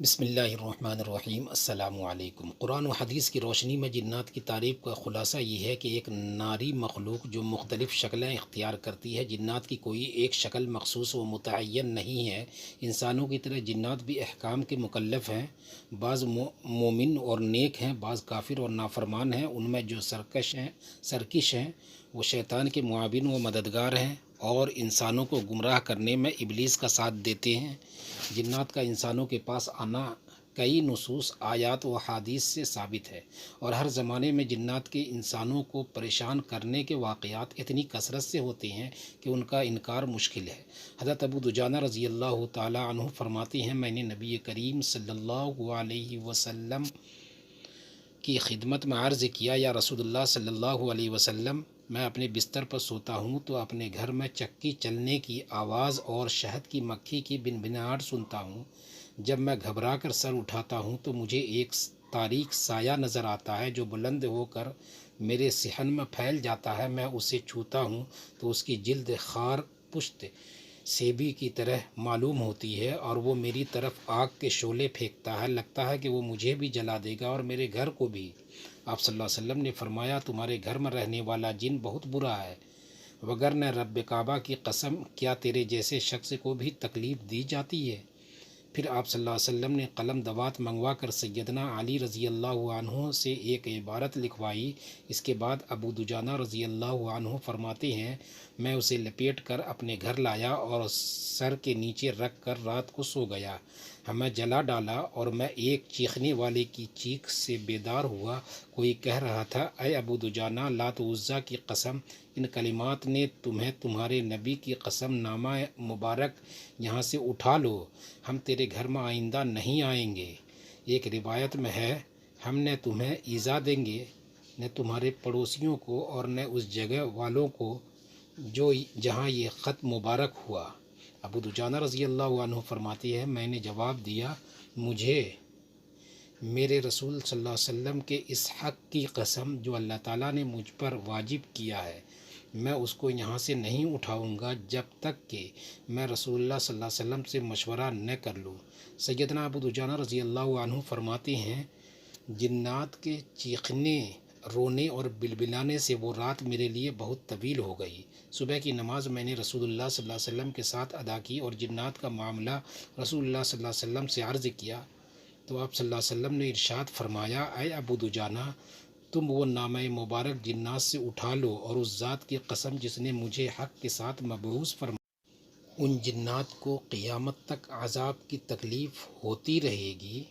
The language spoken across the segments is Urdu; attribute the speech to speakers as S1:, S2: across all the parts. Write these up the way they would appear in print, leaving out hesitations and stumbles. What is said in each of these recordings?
S1: بسم اللہ الرحمن الرحیم۔ السلام علیکم۔ قرآن و حدیث کی روشنی میں جنات کی تعریف کا خلاصہ یہ ہے کہ ایک ناری مخلوق جو مختلف شکلیں اختیار کرتی ہے۔ جنات کی کوئی ایک شکل مخصوص و متعین نہیں ہے۔ انسانوں کی طرح جنات بھی احکام کے مکلف ہیں۔ بعض مومن اور نیک ہیں، بعض کافر اور نافرمان ہیں۔ ان میں جو سرکش ہیں وہ شیطان کے معاون و مددگار ہیں اور انسانوں کو گمراہ کرنے میں ابلیس کا ساتھ دیتے ہیں۔ جنات کا انسانوں کے پاس آنا کئی نصوص، آیات و احادیث سے ثابت ہے، اور ہر زمانے میں جنات کے انسانوں کو پریشان کرنے کے واقعات اتنی کثرت سے ہوتے ہیں کہ ان کا انکار مشکل ہے۔ حضرت ابو دجانہ رضی اللہ تعالیٰ عنہ فرماتے ہیں، میں نے نبی کریم صلی اللہ علیہ وسلم کی خدمت میں عرض کیا، یا رسول اللہ صلی اللہ علیہ وسلم، میں اپنے بستر پر سوتا ہوں تو اپنے گھر میں چکی چلنے کی آواز اور شہد کی مکھی کی بنبناہٹ سنتا ہوں۔ جب میں گھبرا کر سر اٹھاتا ہوں تو مجھے ایک تاریک سایہ نظر آتا ہے جو بلند ہو کر میرے صحن میں پھیل جاتا ہے۔ میں اسے چھوتا ہوں تو اس کی جلد خار پشت سیبی کی طرح معلوم ہوتی ہے اور وہ میری طرف آگ کے شعلے پھینکتا ہے۔ لگتا ہے کہ وہ مجھے بھی جلا دے گا اور میرے گھر کو بھی۔ آپ صلی اللہ علیہ وسلم نے فرمایا، تمہارے گھر میں رہنے والا جن بہت برا ہے، وگرنہ رب کعبہ کی قسم، کیا تیرے جیسے شخص کو بھی تکلیف دی جاتی ہے؟ پھر آپ صلی اللہ علیہ وسلم نے قلم دوات منگوا کر سیدنا علی رضی اللہ عنہ سے ایک عبارت لکھوائی۔ اس کے بعد ابو دجانہ رضی اللہ عنہ فرماتے ہیں، میں اسے لپیٹ کر اپنے گھر لایا اور سر کے نیچے رکھ کر رات کو سو گیا۔ ہمیں جلا ڈالا اور میں ایک چیخنے والے کی چیخ سے بیدار ہوا۔ کوئی کہہ رہا تھا، اے ابو دجانہ، لات و عزیٰ کی قسم، ان کلمات نے تمہیں تمہارے نبی کی قسم نامہ مبارک یہاں سے اٹھا لو، ہم تیرے گھر میں آئندہ نہیں آئیں گے۔ ایک روایت میں ہے، ہم نہ تمہیں ایذا دیں گے، نہ تمہارے پڑوسیوں کو، اور نہ اس جگہ والوں کو جہاں یہ خط مبارک ہوا۔ ابو دجانہ رضی اللہ عنہ فرماتے ہیں، میں نے جواب دیا، مجھے میرے رسول صلی اللہ علیہ وسلم کے اس حق کی قسم جو اللہ تعالیٰ نے مجھ پر واجب کیا ہے، میں اس کو یہاں سے نہیں اٹھاؤں گا جب تک کہ میں رسول اللہ صلی اللہ علیہ وسلم سے مشورہ نہ کر لوں۔ سیدنا ابو دجانہ رضی اللہ عنہ فرماتے ہیں، جنات کے چیخنے، رونے اور بلبلانے سے وہ رات میرے لیے بہت طویل ہو گئی۔ صبح کی نماز میں نے رسول اللہ صلی اللہ علیہ وسلم کے ساتھ ادا کی اور جنات کا معاملہ رسول اللہ صلی اللہ علیہ وسلم سے عرض کیا تو آپ صلی اللہ علیہ وسلم نے ارشاد فرمایا، اے ابو دجانہ، تم وہ نامہ مبارک جنات سے اٹھا لو، اور اس ذات کی قسم جس نے مجھے حق کے ساتھ مبعوث فرمایا، ان جنات کو قیامت تک عذاب کی تکلیف ہوتی رہے گی۔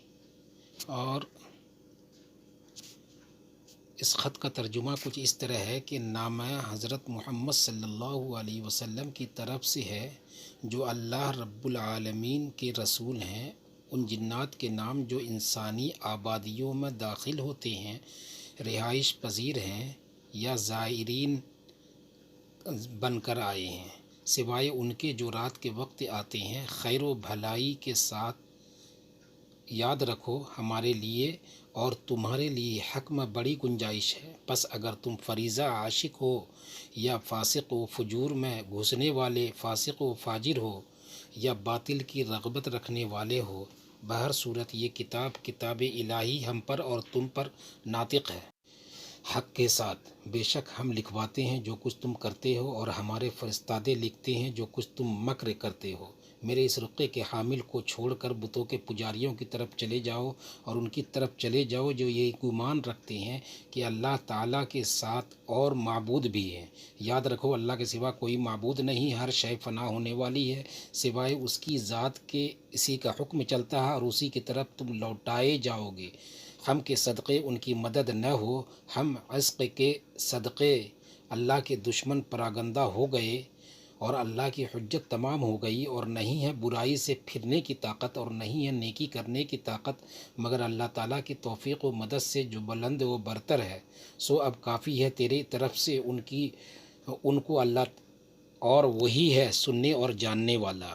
S1: اور اس خط کا ترجمہ کچھ اس طرح ہے کہ نامہ حضرت محمد صلی اللہ علیہ وسلم کی طرف سے ہے، جو اللہ رب العالمین کے رسول ہیں۔ ان جنات کے نام جو انسانی آبادیوں میں داخل ہوتے ہیں، رہائش پذیر ہیں یا زائرین بن کر آئے ہیں، سوائے ان کے جو رات کے وقت آتے ہیں، خیر و بھلائی کے ساتھ، یاد رکھو ہمارے لیے اور تمہارے لیے حق میں بڑی گنجائش ہے، پس اگر تم فریضہ عاشق ہو یا فاسق و فجور میں گھسنے والے فاسق و فاجر ہو یا باطل کی رغبت رکھنے والے ہو، بہر صورت یہ کتاب الہی ہم پر اور تم پر ناطق ہے حق کے ساتھ۔ بے شک ہم لکھواتے ہیں جو کچھ تم کرتے ہو، اور ہمارے فرستادے لکھتے ہیں جو کچھ تم مکر کرتے ہو۔ میرے اس رقعے کے حامل کو چھوڑ کر بتوں کے پجاریوں کی طرف چلے جاؤ، اور ان کی طرف چلے جاؤ جو یہ گمان رکھتے ہیں کہ اللہ تعالیٰ کے ساتھ اور معبود بھی ہیں۔ یاد رکھو اللہ کے سوا کوئی معبود نہیں، ہر شے فنا ہونے والی ہے، سوائے اس کی ذات کے اسی کا حکم چلتا ہے اور اسی کی طرف تم لوٹائے جاؤ گے۔ ہم کے صدقے ان کی مدد نہ ہو، ہم عشق کے صدقے اللہ کے دشمن پراگندہ ہو گئے اور اللہ کی حجت تمام ہو گئی، اور نہیں ہے برائی سے پھرنے کی طاقت اور نہیں ہے نیکی کرنے کی طاقت مگر اللہ تعالیٰ کی توفیق و مدد سے جو بلند و برتر ہے۔ سو اب کافی ہے تیری طرف سے ان کو اللہ، اور وہی ہے سننے اور جاننے والا۔